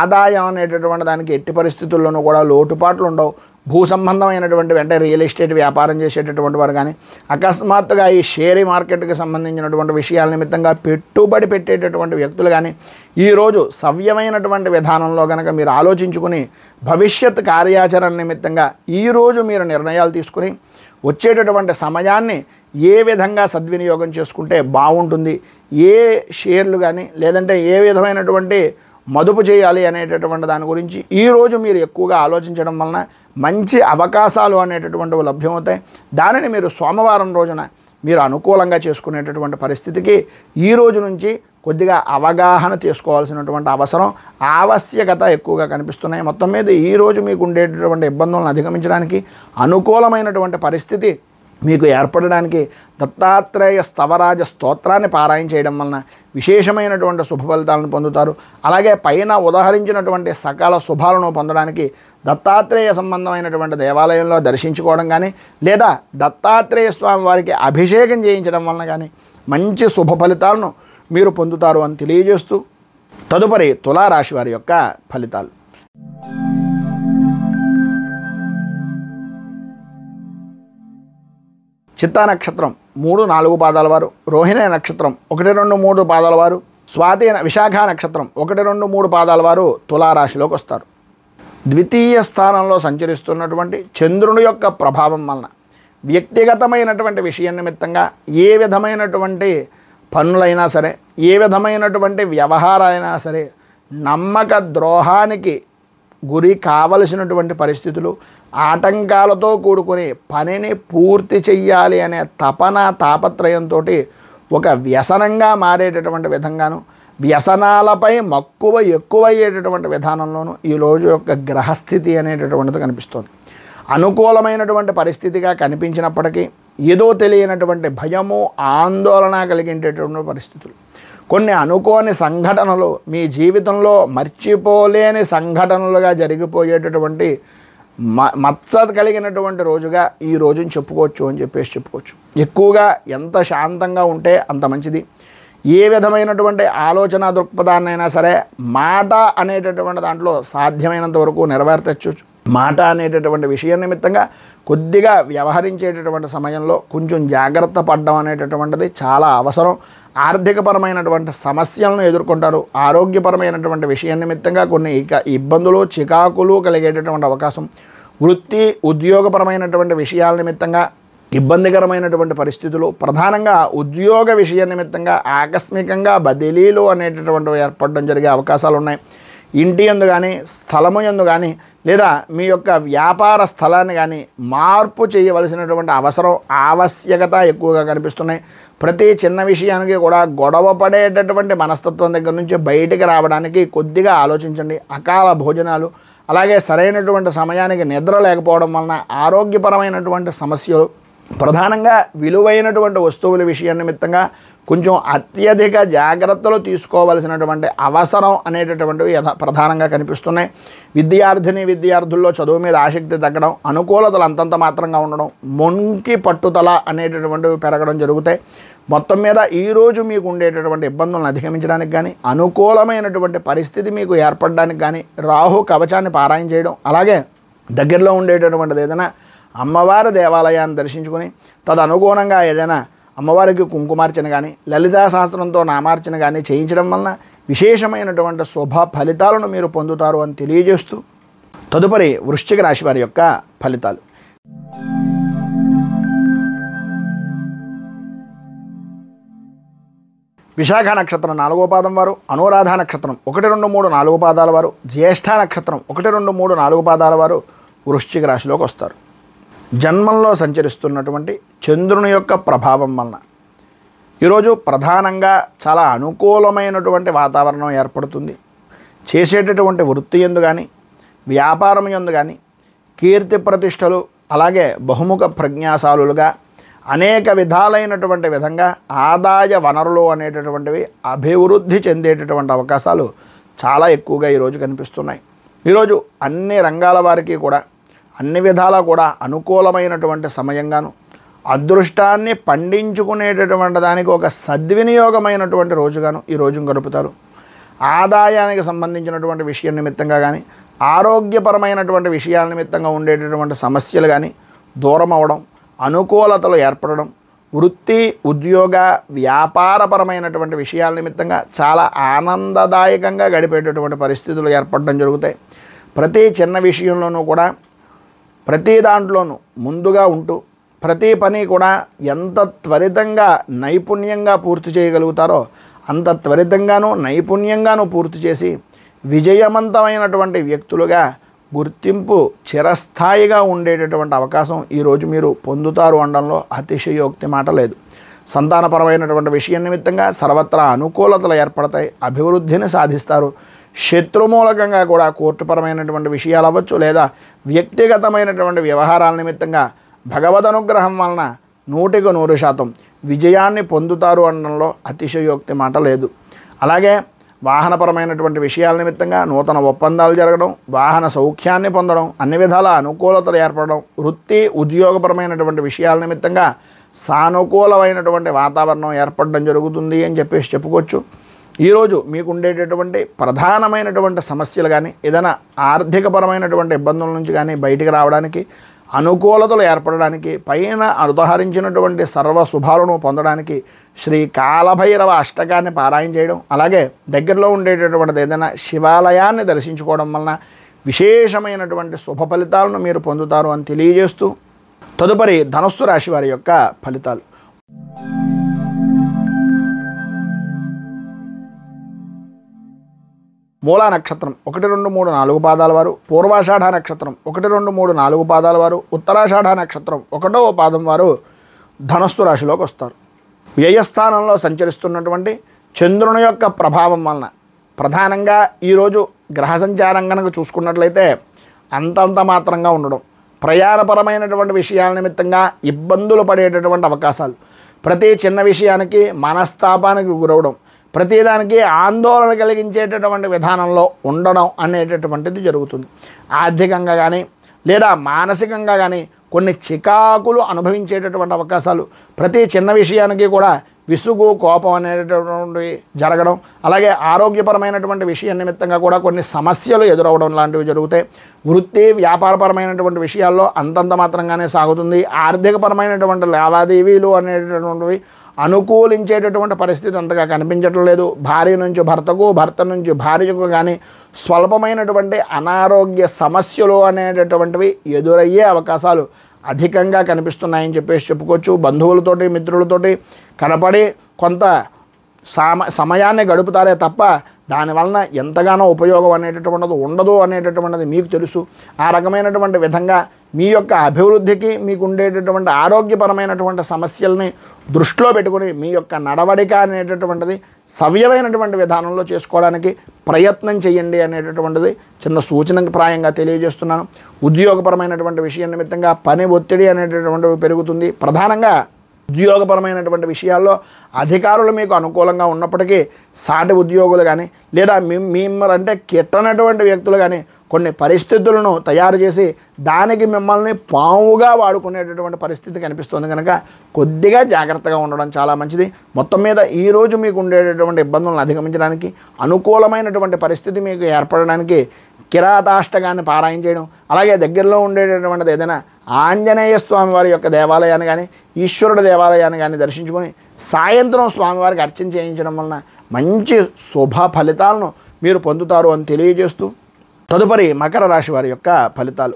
ఆదాయం అనేటటువంటి దానికి ఎట్టి పరిస్థితుల్లోనూ కూడా లోటుపాట్లు ఉండవు. భూ సంబంధమైనటువంటి వెంటనే రియల్ ఎస్టేట్ వ్యాపారం చేసేటటువంటి వారు కానీ, అకస్మాత్తుగా ఈ షేర్ మార్కెట్కి సంబంధించినటువంటి విషయాల నిమిత్తంగా పెట్టుబడి పెట్టేటటువంటి వ్యక్తులు కానీ ఈరోజు సవ్యమైనటువంటి విధానంలో కనుక మీరు ఆలోచించుకుని భవిష్యత్ కార్యాచరణ నిమిత్తంగా ఈరోజు మీరు నిర్ణయాలు తీసుకుని వచ్చేటటువంటి సమయాన్ని ఏ విధంగా సద్వినియోగం చేసుకుంటే బాగుంటుంది, ఏ షేర్లు కానీ లేదంటే ఏ విధమైనటువంటి మదుపు చేయాలి అనేటటువంటి దాని గురించి ఈరోజు మీరు ఎక్కువగా ఆలోచించడం వలన మంచి అవకాశాలు అనేటటువంటివి లభ్యమవుతాయి. దానిని మీరు సోమవారం రోజున మీరు అనుకూలంగా చేసుకునేటటువంటి పరిస్థితికి ఈ రోజు నుంచి కొద్దిగా అవగాహన తీసుకోవాల్సినటువంటి అవసరం, ఆవశ్యకత ఎక్కువగా కనిపిస్తున్నాయి. మొత్తం మీద ఈరోజు మీకు ఉండేటటువంటి ఇబ్బందులను అధిగమించడానికి అనుకూలమైనటువంటి పరిస్థితి మీకు ఏర్పడడానికి దత్తాత్రేయ స్తవరాజ స్తోత్రాన్ని పారాయణ చేయడం వలన విశేషమైనటువంటి శుభ ఫలితాలను పొందుతారు. అలాగే పైన ఉదాహరించినటువంటి సకల శుభాలను పొందడానికి దత్తాత్రేయ సంబంధమైనటువంటి దేవాలయంలో దర్శించుకోవడం కానీ లేదా దత్తాత్రేయ స్వామి వారికి అభిషేకం చేయించడం వలన కానీ మంచి శుభ ఫలితాలను మీరు పొందుతారు అని తెలియజేస్తూ తదుపరి తులారాశి వారి యొక్క ఫలితాలు. చిత్తా నక్షత్రం 3, 4 పాదాల వారు, రోహిణి నక్షత్రం 1, 2, 3 పాదాల వారు, స్వాతి విశాఖ నక్షత్రం 1, 2, 3 పాదాల వారు తులారాశిలోకి వస్తారు. ద్వితీయ స్థానంలో సంచరిస్తున్నటువంటి చంద్రుని యొక్క ప్రభావం వలన వ్యక్తిగతమైనటువంటి విషయం నిమిత్తంగా ఏ విధమైనటువంటి పనులైనా సరే, ఏ విధమైనటువంటి వ్యవహారాలైనా సరే నమ్మక ద్రోహానికి గురి కావలసినటువంటి పరిస్థితులు, ఆటంకాలతో కూడుకుని పనిని పూర్తి చెయ్యాలి అనే తపన తాపత్రయంతో ఒక వ్యసనంగా మారేటటువంటి విధంగాను, వ్యసనాలపై మక్కువ ఎక్కువయ్యేటటువంటి విధానంలోనూ ఈరోజు యొక్క గ్రహస్థితి అనేటటువంటిది కనిపిస్తుంది. అనుకూలమైనటువంటి పరిస్థితిగా కనిపించినప్పటికీ ఏదో తెలియనటువంటి భయము, ఆందోళన కలిగేటటువంటి పరిస్థితులు, కొన్ని అనుకోని సంఘటనలు మీ జీవితంలో మర్చిపోలేని సంఘటనలుగా జరిగిపోయేటటువంటి మత్స కలిగినటువంటి రోజుగా ఈ రోజుని చెప్పుకోవచ్చు అని చెప్పుకోవచ్చు. ఎక్కువగా ఎంత శాంతంగా ఉంటే అంత మంచిది. ఏ విధమైనటువంటి ఆలోచన దృక్పథాన్నైనా సరే మాట అనేటటువంటి దాంట్లో సాధ్యమైనంత వరకు నెరవేర్చచ్చు. మాట అనేటటువంటి విషయం నిమిత్తంగా కొద్దిగా వ్యవహరించేటటువంటి సమయంలో కొంచెం జాగ్రత్త పడడం అనేటటువంటిది చాలా అవసరం. ఆర్థికపరమైనటువంటి సమస్యలను ఎదుర్కొంటారు. ఆరోగ్యపరమైనటువంటి విషయం నిమిత్తంగా కొన్ని ఇబ్బందులు, చికాకులు కలిగేటటువంటి అవకాశం. వృత్తి ఉద్యోగపరమైనటువంటి విషయాల నిమిత్తంగా ఇబ్బందికరమైనటువంటి పరిస్థితులు, ప్రధానంగా ఉద్యోగ విషయ నిమిత్తంగా ఆకస్మికంగా బదిలీలు అనేటటువంటివి ఏర్పడడం జరిగే అవకాశాలు ఉన్నాయి. ఇంటి యందు కానీ, స్థలము యందు కానీ లేదా మీ యొక్క వ్యాపార స్థలాన్ని కానీ మార్పు చేయవలసినటువంటి అవసరం, ఆవశ్యకత ఎక్కువగా కనిపిస్తున్నాయి. ప్రతి చిన్న విషయానికి కూడా గొడవ పడేటటువంటి మనస్తత్వం దగ్గర నుంచి బయటికి రావడానికి కొద్దిగా ఆలోచించండి. అకాల భోజనాలు, అలాగే సరైనటువంటి సమయానికి నిద్ర లేకపోవడం వలన ఆరోగ్యపరమైనటువంటి సమస్యలు, ప్రధానంగా విలువైనటువంటి వస్తువుల విషయం నిమిత్తంగా కొంచెం అత్యధిక జాగ్రత్తలు తీసుకోవలసినటువంటి అవసరం అనేటటువంటివి ప్రధానంగా కనిపిస్తున్నాయి. విద్యార్థుల్లో చదువు మీద ఆసక్తి తగ్గడం, అనుకూలతలు అంతంత మాత్రంగా ఉండడం, మొంకి పట్టుదల అనేటటువంటివి పెరగడం జరుగుతాయి. మొత్తం మీద ఈరోజు మీకు ఉండేటటువంటి ఇబ్బందులను అధిగమించడానికి కానీ, అనుకూలమైనటువంటి పరిస్థితి మీకు ఏర్పడడానికి కానీ రాహు కవచాన్ని పారాయణ చేయడం, అలాగే దగ్గరలో ఉండేటటువంటిది ఏదైనా అమ్మవారి దేవాలయాన్ని దర్శించుకొని తదనుగుణంగా ఏదైనా అమ్మవారికి కుంకుమార్చన కానీ, లలితా సహస్రంతో నామార్చన కానీ చేయించడం వలన విశేషమైనటువంటి శుభ ఫలితాలను మీరు పొందుతారు అని తెలియజేస్తూ, తదుపరి వృశ్చిక రాశి వారి యొక్క ఫలితాలు. విశాఖ నక్షత్రం 4వ పాదం వారు, అనురాధ నక్షత్రం 1, 2, 3, 4 పాదాల వారు, జ్యేష్ఠ నక్షత్రం 1, 2, 3, 4 పాదాల వారు వృశ్చిక రాశిలోకి వస్తారు. జన్మంలో సంచరిస్తున్నటువంటి చంద్రుని యొక్క ప్రభావం వలన ఈరోజు ప్రధానంగా చాలా అనుకూలమైనటువంటి వాతావరణం ఏర్పడుతుంది. చేసేటటువంటి వృత్తి యందు కానీ, వ్యాపారం యందు కానీ కీర్తి ప్రతిష్టలు, అలాగే బహుముఖ ప్రజ్ఞాశాలులుగా అనేక విధాలైనటువంటి విధంగా ఆదాయ వనరులు అనేటటువంటివి అభివృద్ధి చెందేటటువంటి అవకాశాలు చాలా ఎక్కువగా ఈరోజు కనిపిస్తున్నాయి. ఈరోజు అన్ని రంగాల వారికి కూడా అన్ని విధాలా కూడా అనుకూలమైనటువంటి సమయంగాను, అదృష్టాన్ని పండించుకునేటటువంటి దానికి ఒక సద్వినియోగమైనటువంటి రోజుగాను ఈ రోజును గడుపుతారు. ఆదాయానికి సంబంధించినటువంటి విషయం నిమిత్తంగా కానీ, ఆరోగ్యపరమైనటువంటి విషయాల నిమిత్తంగా ఉండేటటువంటి సమస్యలు కానీ దూరం అవ్వడం, అనుకూలతలు ఏర్పడడం, వృత్తి ఉద్యోగ వ్యాపారపరమైనటువంటి విషయాల నిమిత్తంగా చాలా ఆనందదాయకంగా గడిపేటటువంటి పరిస్థితులు ఏర్పడడం జరుగుతాయి. ప్రతి చిన్న విషయంలోనూ కూడా ప్రతి దాంట్లోనూ ముందుగా ఉంటూ ప్రతి పని కూడా ఎంత త్వరితంగా నైపుణ్యంగా పూర్తి చేయగలుగుతారో అంత త్వరితంగానూ నైపుణ్యంగానూ పూర్తి చేసి విజయవంతమైనటువంటి వ్యక్తులుగా గుర్తింపు చిరస్థాయిగా ఉండేటటువంటి అవకాశం ఈరోజు మీరు పొందుతారు అనడంలో అతిశయోక్తి మాట లేదు. సంతానపరమైనటువంటి విషయం నిమిత్తంగా సర్వత్రా అనుకూలతలు ఏర్పడతాయి, అభివృద్ధిని సాధిస్తారు. శత్రుమూలకంగా కూడా కోర్టుపరమైనటువంటి విషయాలు అవ్వచ్చు, లేదా వ్యక్తిగతమైనటువంటి వ్యవహారాల నిమిత్తంగా భగవద్ అనుగ్రహం వలన 100% విజయాన్ని పొందుతారు అనడంలో అతిశయోక్తి మాట లేదు. అలాగే వాహనపరమైనటువంటి విషయాల నిమిత్తంగా నూతన ఒప్పందాలు జరగడం, వాహన సౌఖ్యాన్ని పొందడం, అన్ని విధాల అనుకూలతలు ఏర్పడడం, వృత్తి ఉద్యోగపరమైనటువంటి విషయాల నిమిత్తంగా సానుకూలమైనటువంటి వాతావరణం ఏర్పడడం జరుగుతుంది అని చెప్పేసి చెప్పుకోవచ్చు. ఈరోజు మీకు ఉండేటటువంటి ప్రధానమైనటువంటి సమస్యలు కానీ, ఏదైనా ఆర్థికపరమైనటువంటి ఇబ్బందుల నుంచి కానీ బయటికి రావడానికి, అనుకూలతలు ఏర్పడడానికి, పైన ఉదహరించినటువంటి సర్వ శుభాలను పొందడానికి శ్రీ కాలభైరవ అష్టకాన్ని పారాయణ చేయడం, అలాగే దగ్గరలో ఉండేటటువంటిది ఏదైనా శివాలయాన్ని దర్శించుకోవడం వలన విశేషమైనటువంటి శుభ ఫలితాలను మీరు పొందుతారు అని తెలియజేస్తూ, తదుపరి ధనుస్సు రాశి వారి యొక్క ఫలితాలు. మూలా నక్షత్రం 1, 2, 3, 4 పాదాల వారు, పూర్వాషాఢ నక్షత్రం 1, 2, 3, 4 పాదాల వారు, ఉత్తరాషాఢ నక్షత్రం 1వ పాదం వారు ధనుస్సు రాశిలోకి వస్తారు. వ్యయస్థానంలో సంచరిస్తున్నటువంటి చంద్రుని యొక్క ప్రభావం వలన ప్రధానంగా ఈరోజు గ్రహ సంచారం కనుక చూసుకున్నట్లయితే అంతంత మాత్రంగా ఉండడం, ప్రయాణపరమైనటువంటి విషయాల నిమిత్తంగా ఇబ్బందులు పడేటటువంటి అవకాశాలు, ప్రతి చిన్న విషయానికి మనస్తాపానికి గురవడం, ప్రతిదానికి ఆందోళన కలిగించేటటువంటి విధానంలో ఉండడం అనేటటువంటిది జరుగుతుంది. ఆర్థికంగా కానీ లేదా మానసికంగా కానీ కొన్ని చికాకులు అనుభవించేటటువంటి అవకాశాలు, ప్రతి చిన్న విషయానికి కూడా విసుగు కోపం అనేటటువంటివి జరగడం, అలాగే ఆరోగ్యపరమైనటువంటి విషయం నిమిత్తంగా కూడా కొన్ని సమస్యలు ఎదురవడం లాంటివి జరుగుతాయి. వృత్తి వ్యాపారపరమైనటువంటి విషయాల్లో అంతంత మాత్రంగానే సాగుతుంది. ఆర్థికపరమైనటువంటి లావాదేవీలు అనేటటువంటివి అనుకూలించేటటువంటి పరిస్థితి అంతగా కనిపించటం లేదు. భార్య నుంచి భర్తకు, భర్త నుంచి భార్యకు కానీ స్వల్పమైనటువంటి అనారోగ్య సమస్యలు అనేటటువంటివి ఎదురయ్యే అవకాశాలు అధికంగా కనిపిస్తున్నాయని చెప్పేసి చెప్పుకోవచ్చు. బంధువులతోటి మిత్రులతోటి కనపడి కొంత సమయాన్ని గడుపుతారే తప్ప దానివలన ఎంతగానో ఉపయోగం అనేటటువంటిది ఉండదు అనేటటువంటిది మీకు తెలుసు. ఆ రకమైనటువంటి విధంగా మీ యొక్క అభివృద్ధికి, మీకు ఉండేటటువంటి ఆరోగ్యపరమైనటువంటి సమస్యల్ని దృష్టిలో పెట్టుకుని మీ యొక్క నడవడిక అనేటటువంటిది సవ్యమైనటువంటి విధానంలో చేసుకోవడానికి ప్రయత్నం చేయండి అనేటటువంటిది చిన్న సూచనకి ప్రాయంగా తెలియజేస్తున్నాను. ఉద్యోగపరమైనటువంటి విషయం నిమిత్తంగా పని ఒత్తిడి అనేటటువంటివి పెరుగుతుంది. ప్రధానంగా ఉద్యోగపరమైనటువంటి విషయాల్లో అధికారులు మీకు అనుకూలంగా ఉన్నప్పటికీ సాటి ఉద్యోగులు కానీ లేదా మిమ్మల్ని కిట్టనటువంటి వ్యక్తులు కానీ కొన్ని పరిస్థితులను తయారు చేసి దానికి మిమ్మల్ని పావుగా వాడుకునేటటువంటి పరిస్థితి కనిపిస్తుంది కనుక కొద్దిగా జాగ్రత్తగా ఉండడం చాలా మంచిది. మొత్తం మీద ఈరోజు మీకు ఉండేటటువంటి ఇబ్బందులను అధిగమించడానికి అనుకూలమైనటువంటి పరిస్థితి మీకు ఏర్పడడానికి కిరాతాష్టకాన్ని పారాయణ చేయడం, అలాగే దగ్గరలో ఉండేటటువంటిది ఏదైనా ఆంజనేయ స్వామి వారి యొక్క దేవాలయాన్ని కానీ ఈశ్వరుడు దేవాలయాన్ని కానీ దర్శించుకొని సాయంత్రం స్వామివారికి అర్చన చేయించడం వలన మంచి శుభ ఫలితాలను మీరు పొందుతారు అని తెలియజేస్తూ తదుపరి మకర రాశి వారి యొక్క ఫలితాలు.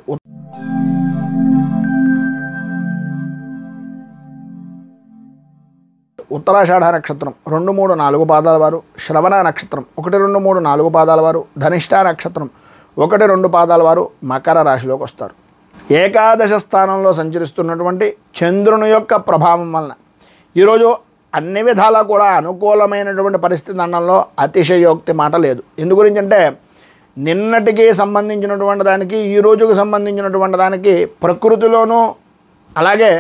ఉత్తరాషాఢ నక్షత్రం 2, 3, 4 పాదాల వారు, శ్రవణ నక్షత్రం 1, 2, 3, 4 పాదాల వారు, ధనిష్ఠ నక్షత్రం 1, 2 పాదాల వారు మకర రాశిలోకి వస్తారు. ఏకాదశ స్థానంలో సంచరిస్తున్నటువంటి చంద్రుని యొక్క ప్రభావం వలన ఈరోజు అన్ని విధాలా కూడా అనుకూలమైనటువంటి పరిస్థితి అనడంలో అతిశయోక్తి మాట లేదు. ఎందు గురించి అంటే నిన్నటికి సంబంధించినటువంటి దానికి ఈ రోజుకు సంబంధించినటువంటి దానికి ప్రకృతిలోనూ అలాగే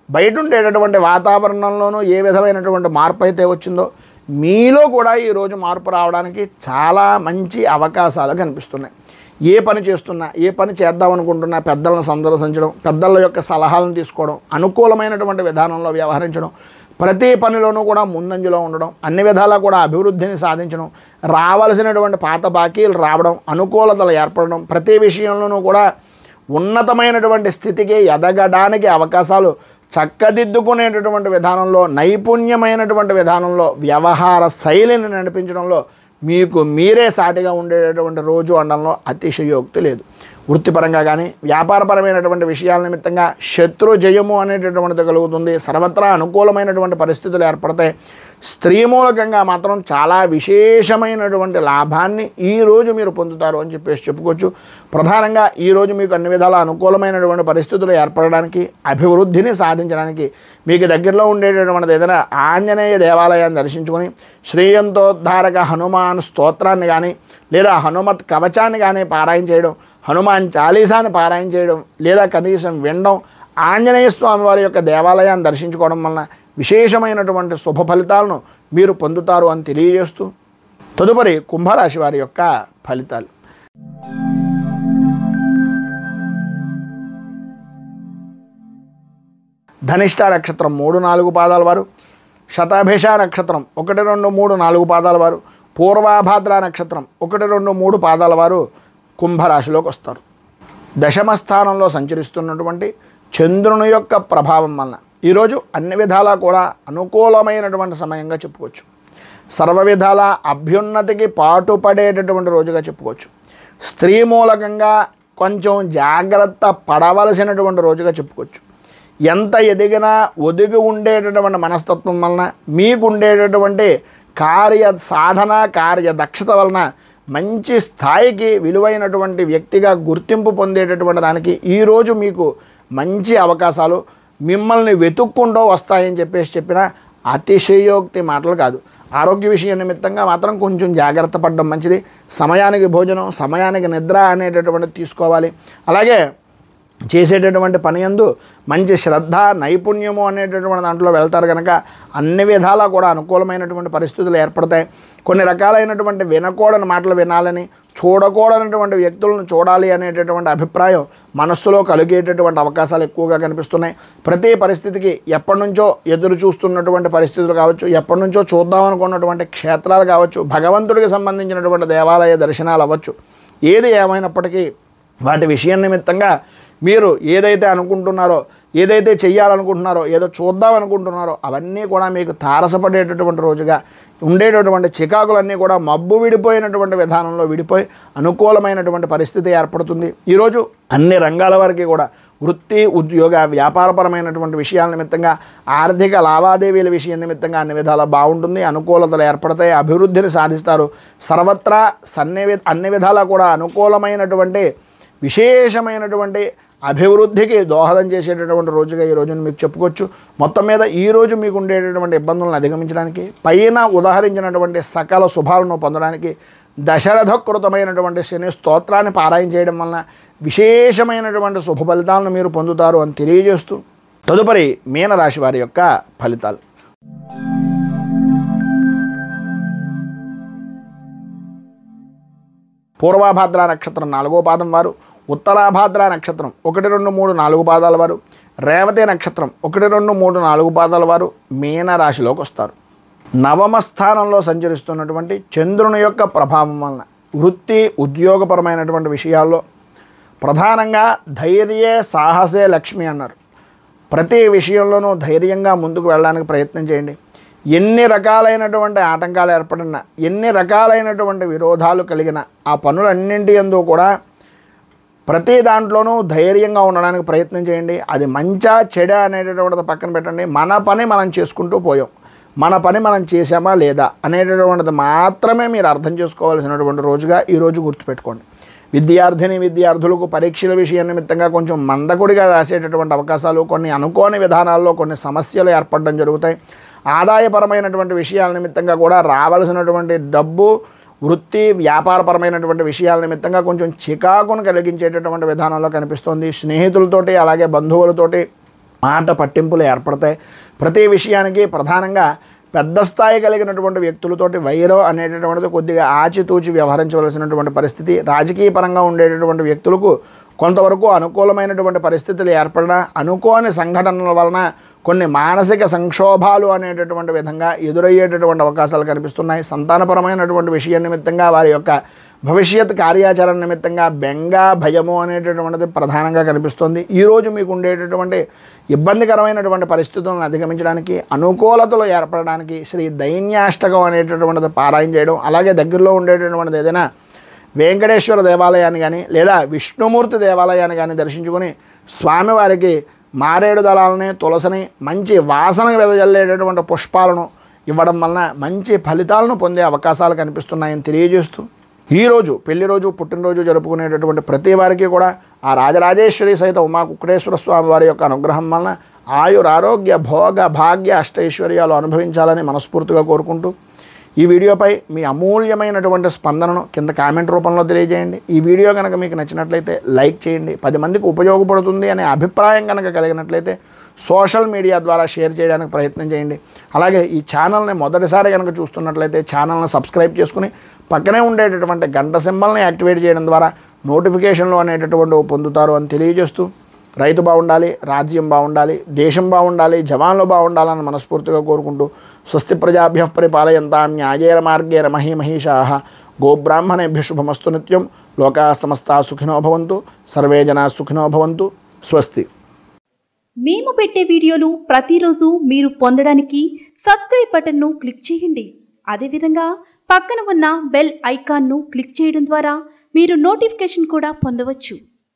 బయట ఉండేటటువంటి వాతావరణంలోనూ ఏ విధమైనటువంటి మార్పు అయితే వచ్చిందో మీలో కూడా ఈరోజు మార్పు రావడానికి చాలా మంచి అవకాశాలు కనిపిస్తున్నాయి. ఏ పని చేస్తున్నా, ఏ పని చేద్దాం అనుకుంటున్నా పెద్దలను సందర్శించడం, పెద్దల యొక్క సలహాలను తీసుకోవడం, అనుకూలమైనటువంటి విధానంలో వ్యవహరించడం, ప్రతి పనిలోనూ కూడా ముందంజలో ఉండడం, అన్ని విధాలా కూడా అభివృద్ధిని సాధించడం, రావాల్సినటువంటి పాత బాకీలు రావడం, అనుకూలతలు ఏర్పడడం, ప్రతి విషయంలోనూ కూడా ఉన్నతమైనటువంటి స్థితికి ఎదగడానికి అవకాశాలు చక్కదిద్దుకునేటటువంటి విధానంలో, నైపుణ్యమైనటువంటి విధానంలో, వ్యవహార శైలిని నడిపించడంలో మీకు మీరే సాటిగా ఉండేటటువంటి రోజు అనడంలో అతిశయోక్తి లేదు. వృత్తిపరంగా కానీ వ్యాపారపరమైనటువంటి విషయాల నిమిత్తంగా శత్రు జయము అనేటటువంటిది కలుగుతుంది. సర్వత్రా అనుకూలమైనటువంటి పరిస్థితులు ఏర్పడతాయి. స్త్రీ మూలకంగా మాత్రం చాలా విశేషమైనటువంటి లాభాన్ని ఈరోజు మీరు పొందుతారు అని చెప్పేసి చెప్పుకోవచ్చు. ప్రధానంగా ఈరోజు మీకు అన్ని విధాల అనుకూలమైనటువంటి పరిస్థితులు ఏర్పడడానికి, అభివృద్ధిని సాధించడానికి మీకు దగ్గరలో ఉండేటటువంటిది ఏదైనా ఆంజనేయ దేవాలయాన్ని దర్శించుకొని శ్రీయంతోద్ధారక హనుమాన్ స్తోత్రాన్ని కానీ లేదా హనుమత్ కవచాన్ని కానీ పారాయణ చేయడం, హనుమాన్ చాలీసాని పారాయణ చేయడం లేదా కనీసం వినడం, ఆంజనేయ స్వామి వారి యొక్క దేవాలయాన్ని దర్శించుకోవడం వలన విశేషమైనటువంటి శుభ ఫలితాలను మీరు పొందుతారు అని తెలియజేస్తూ తదుపరి కుంభరాశి వారి యొక్క ఫలితాలు. ధనిష్ఠ నక్షత్రం 3, 4 పాదాల వారు, శతభిష నక్షత్రం 1, 2, 3, 4 పాదాల వారు, పూర్వాభాద్ర నక్షత్రం 1, 2, 3 పాదాల వారు కుంభరాశిలోకి వస్తారు. దశమ స్థానంలో సంచరిస్తున్నటువంటి చంద్రుని యొక్క ప్రభావం వలన ఈరోజు అన్ని విధాలా కూడా అనుకూలమైనటువంటి సమయంగా చెప్పుకోవచ్చు. సర్వ విధాల అభ్యున్నతికి పాటుపడేటటువంటి రోజుగా చెప్పుకోవచ్చు. స్త్రీ మూలకంగా కొంచెం జాగ్రత్త పడవలసినటువంటి రోజుగా చెప్పుకోవచ్చు. ఎంత ఎదిగినా ఒదిగి ఉండేటటువంటి మనస్తత్వం వలన మీకు ఉండేటటువంటి కార్య సాధన, కార్య దక్షత వలన మంచి స్థాయికి విలువైనటువంటి వ్యక్తిగా గుర్తింపు పొందేటటువంటి దానికి ఈరోజు మీకు మంచి అవకాశాలు మిమ్మల్ని వెతుక్కుంటూ వస్తాయని చెప్పిన అతిశయోక్తి మాటలు కాదు. ఆరోగ్య విషయం నిమిత్తంగా మాత్రం కొంచెం జాగ్రత్త పడడం మంచిది. సమయానికి భోజనం, సమయానికి నిద్ర అనేటటువంటిది తీసుకోవాలి. అలాగే చేసేటటువంటి పని యందు మంచి శ్రద్ధ, నైపుణ్యము అనేటటువంటి దాంట్లో వెళ్తారు కనుక అన్ని విధాలా కూడా అనుకూలమైనటువంటి పరిస్థితులు ఏర్పడతాయి. కొన్ని రకాలైనటువంటి వినకూడని మాటలు వినాలని, చూడకూడనటువంటి వ్యక్తులను చూడాలి అనేటటువంటి అభిప్రాయం మనస్సులో కలిగేటటువంటి అవకాశాలు ఎక్కువగా కనిపిస్తున్నాయి. ప్రతి పరిస్థితికి ఎప్పటి నుంచో ఎదురు చూస్తున్నటువంటి పరిస్థితులు కావచ్చు, ఎప్పటి నుంచో చూద్దాం అనుకున్నటువంటి క్షేత్రాలు కావచ్చు, భగవంతుడికి సంబంధించినటువంటి దేవాలయ దర్శనాలు అవ్వచ్చు, ఏది ఏమైనప్పటికీ వాటి విషయం నిమిత్తంగా మీరు ఏదైతే అనుకుంటున్నారో, ఏదైతే చెయ్యాలనుకుంటున్నారో, ఏదో చూద్దాం అనుకుంటున్నారో అవన్నీ కూడా మీకు తారసపడేటటువంటి రోజుగా ఉండేటటువంటి చికాకులన్నీ కూడా మబ్బు విడిపోయినటువంటి విధానంలో విడిపోయి అనుకూలమైనటువంటి పరిస్థితి ఏర్పడుతుంది. ఈరోజు అన్ని రంగాల వారికి కూడా వృత్తి, ఉద్యోగ, వ్యాపారపరమైనటువంటి విషయాల నిమిత్తంగా, ఆర్థిక లావాదేవీల విషయం నిమిత్తంగా అన్ని విధాలా బాగుంటుంది. అనుకూలతలు ఏర్పడతాయి, అభివృద్ధిని సాధిస్తారు. సర్వత్రా అన్ని విధాలా కూడా అనుకూలమైనటువంటి విశేషమైనటువంటి అభివృద్ధికి దోహదం చేసేటటువంటి రోజుగా ఈ రోజును మీకు చెప్పుకోవచ్చు. మొత్తం మీద ఈరోజు మీకు ఉండేటటువంటి ఇబ్బందులను అధిగమించడానికి, పైన ఉదాహరించినటువంటి సకల శుభాలను పొందడానికి దశరథకృతమైనటువంటి శని స్తోత్రాన్ని పారాయణ చేయడం వలన విశేషమైనటువంటి శుభ ఫలితాలను మీరు పొందుతారు అని తెలియజేస్తూ తదుపరి మీనరాశి వారి యొక్క ఫలితాలు. పూర్వాభాద్ర నక్షత్రం 4వ పాదం వారు, ఉత్తరాభాద్ర నక్షత్రం 1, 2, 3, 4 పాదాల వారు, రేవతి నక్షత్రం 1, 2, 3, 4 పాదాల వారు మీనరాశిలోకి వస్తారు. నవమ స్థానంలో సంచరిస్తున్నటువంటి చంద్రుని యొక్క ప్రభావం వలన వృత్తి ఉద్యోగపరమైనటువంటి విషయాల్లో ప్రధానంగా ధైర్యే సాహసే లక్ష్మి అన్నారు. ప్రతి విషయంలోనూ ధైర్యంగా ముందుకు వెళ్ళడానికి ప్రయత్నం చేయండి. ఎన్ని రకాలైనటువంటి ఆటంకాలు ఏర్పడినా, ఎన్ని రకాలైనటువంటి విరోధాలు కలిగిన ఆ పనులన్నింటి యందు కూడా ప్రతి దాంట్లోనూ ధైర్యంగా ఉండడానికి ప్రయత్నం చేయండి. అది మంచా చెడ అనేటటువంటిది పక్కన పెట్టండి. మన పని మనం చేసుకుంటూ పోయాం, మన పని మనం చేసామా లేదా అనేటటువంటిది మాత్రమే మీరు అర్థం చేసుకోవాల్సినటువంటి రోజుగా ఈరోజు గుర్తుపెట్టుకోండి. విద్యార్థులకు పరీక్షల విషయం నిమిత్తంగా కొంచెం మందకొడిగా రాసేటటువంటి అవకాశాలు, కొన్ని అనుకోని విధానాల్లో కొన్ని సమస్యలు ఏర్పడడం జరుగుతాయి. ఆదాయపరమైనటువంటి విషయాల నిమిత్తంగా కూడా రావాల్సినటువంటి డబ్బు, వృత్తి వ్యాపారపరమైనటువంటి విషయాల నిమిత్తంగా కొంచెం చికాకును కలిగించేటటువంటి విధానంలో కనిపిస్తోంది. స్నేహితులతోటి అలాగే బంధువులతోటి మాట పట్టింపులు ఏర్పడతాయి. ప్రతి విషయానికి ప్రధానంగా పెద్ద స్థాయి కలిగినటువంటి వ్యక్తులతోటి వైరం అనేటటువంటిది కొద్దిగా ఆచితూచి వ్యవహరించవలసినటువంటి పరిస్థితి. రాజకీయ పరంగా ఉండేటటువంటి వ్యక్తులకు కొంతవరకు అనుకూలమైనటువంటి పరిస్థితులు ఏర్పడిన అనుకోని సంఘటనల వలన కొన్ని మానసిక సంక్షోభాలు అనేటటువంటి విధంగా ఎదురయ్యేటటువంటి అవకాశాలు కనిపిస్తున్నాయి. సంతానపరమైనటువంటి విషయం నిమిత్తంగా వారి యొక్క భవిష్యత్ కార్యాచరణ నిమిత్తంగా బెంగ, భయము అనేటటువంటిది ప్రధానంగా కనిపిస్తుంది. ఈరోజు మీకు ఉండేటటువంటి ఇబ్బందికరమైనటువంటి పరిస్థితులను అధిగమించడానికి, అనుకూలతలు ఏర్పడడానికి శ్రీ దైన్యాష్టకం అనేటటువంటిది పారాయణ చేయడం, అలాగే దగ్గరలో ఉండేటటువంటిది ఏదైనా వెంకటేశ్వర దేవాలయాన్ని కానీ లేదా విష్ణుమూర్తి దేవాలయాన్ని కానీ దర్శించుకొని స్వామివారికి మారేడు దళాలని, తులసిని, మంచి వాసన వెదజల్లేటటువంటి పుష్పాలను ఇవ్వడం వలన మంచి ఫలితాలను పొందే అవకాశాలు కనిపిస్తున్నాయని తెలియజేస్తూ, ఈరోజు పెళ్లి రోజు, పుట్టినరోజు జరుపుకునేటటువంటి ప్రతి వారికి కూడా ఆ రాజరాజేశ్వరి సహిత ఉమా కుక్కుటేశ్వర స్వామి వారి యొక్క అనుగ్రహం వలన ఆయురారోగ్య భోగ భాగ్య అష్టైశ్వర్యాలు అనుభవించాలని మనస్ఫూర్తిగా కోరుకుంటూ, ఈ వీడియోపై మీ అమూల్యమైనటువంటి స్పందనను కింద కామెంట్ రూపంలో తెలియజేయండి. ఈ వీడియో కనుక మీకు నచ్చినట్లయితే లైక్ చేయండి. 10 మందికి ఉపయోగపడుతుంది అనే అభిప్రాయం కనుక కలిగినట్లయితే సోషల్ మీడియా ద్వారా షేర్ చేయడానికి ప్రయత్నం చేయండి. అలాగే ఈ ఛానల్ని మొదటిసారి కనుక చూస్తున్నట్లయితే ఛానల్ని సబ్స్క్రైబ్ చేసుకుని పక్కనే ఉండేటటువంటి గంట సింబల్ని యాక్టివేట్ చేయడం ద్వారా నోటిఫికేషన్లు అనేటటువంటి పొందుతారు అని తెలియజేస్తూ, రైతు బాగుండాలి, రాజ్యం బాగుండాలి, దేశం బాగుండాలి, జవాన్లు బాగుండాలని మనస్ఫూర్తిగా కోరుకుంటూ, స్వస్తి ప్రజాభ్యః పరిపాలయంతాం న్యాయేన మార్గేణ మహీమహీషాః గోబ్రాహ్మణేభ్యః శుభమస్తు నిత్యం. లోకాః సమస్తాః సుఖినో భవంతు, సర్వే జనాః సుఖినో భవంతు. స్వస్తి. మేము పెట్టే వీడియోలు ప్రతిరోజు మీరు పొందడానికి సబ్స్క్రైబ్ బటన్ను క్లిక్ చేయండి. అదేవిధంగా పక్కన ఉన్న బెల్ ఐకాన్ను క్లిక్ చేయడం ద్వారా మీరు నోటిఫికేషన్ కూడా పొందవచ్చు.